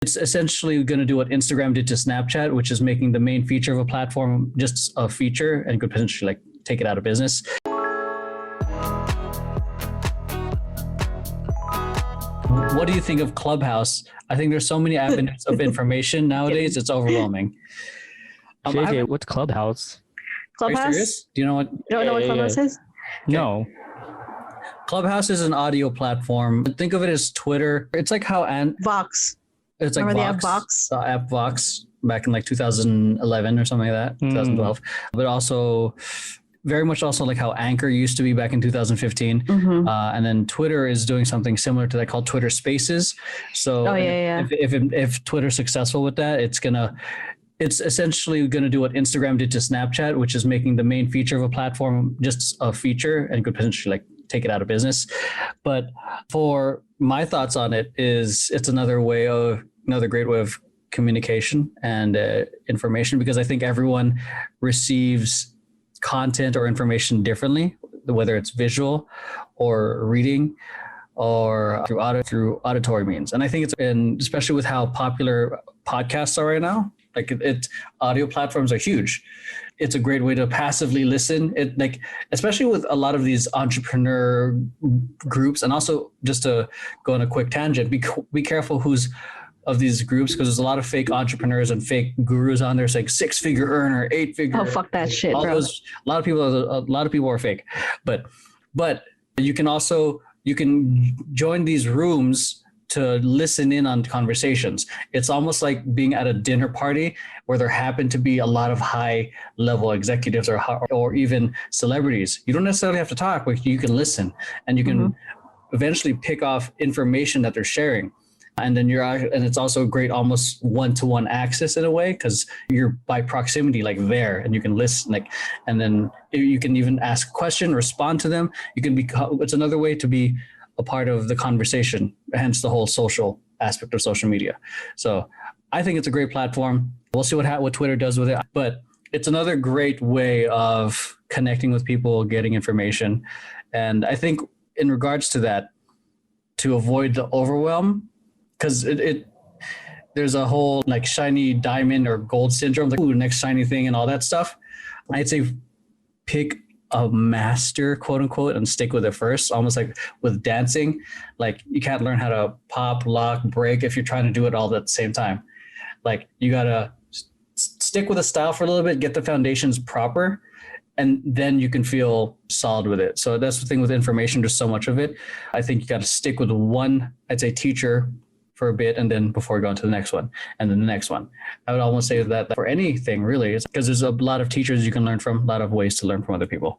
It's essentially going to do what Instagram did to Snapchat, which is making the main feature of a platform just a feature and could potentially like take it out of business. What do you think of Clubhouse? I think there's so many avenues of information nowadays. It's overwhelming. JJ, what's Clubhouse? Are you Clubhouse? serious? Do you know what? You don't know what Clubhouse is? No. Clubhouse is an audio platform. Think of it as Twitter. It's like how Vox. it's like Remember Vox, the app Vox? the app Vox back in like 2011 or something like that, 2012. But also very much also like how Anchor used to be back in 2015. And then Twitter is doing something similar to that called Twitter Spaces. So if Twitter's successful with that, it's essentially going to do what Instagram did to Snapchat, which is making the main feature of a platform just a feature and could potentially like take it out of business. But for my thoughts on it is it's another great way of communication and information, because I think everyone receives content or information differently, whether it's visual or reading or through auditory means. And I think especially with how popular podcasts are right now, like audio platforms are huge. It's a great way to passively listen. Especially with a lot of these entrepreneur groups, and also just to go on a quick tangent, be careful who's of these groups, because there's a lot of fake entrepreneurs and fake gurus on there. It's like 6-figure earner, 8-figure. Oh, fuck that shit, bro. A lot of people are fake, but you can join these rooms to listen in on conversations. It's almost like being at a dinner party where there happen to be a lot of high level executives or even celebrities. You don't necessarily have to talk, but you can listen and you can eventually pick off information that they're sharing. And then it's also great, almost one-to-one access in a way, because you're by proximity, like there, and you can listen, and then you can even ask a question, respond to them. It's another way to be a part of the conversation, hence the whole social aspect of social media. So I think it's a great platform. We'll see what Twitter does with it, but it's another great way of connecting with people, getting information. And I think in regards to that, to avoid the overwhelm, because there's a whole like shiny diamond or gold syndrome, like, ooh, next shiny thing and all that stuff. I'd say pick a master, quote unquote, and stick with it first. Almost like with dancing, like you can't learn how to pop, lock, break if you're trying to do it all at the same time. Like you gotta stick with a style for a little bit, get the foundations proper, and then you can feel solid with it. So that's the thing with information, there's so much of it. I think you got to stick with one, I'd say, teacher for a bit, and then before you go on to the next one, and then the next one. I would almost say that for anything really, because there's a lot of teachers you can learn from, a lot of ways to learn from other people.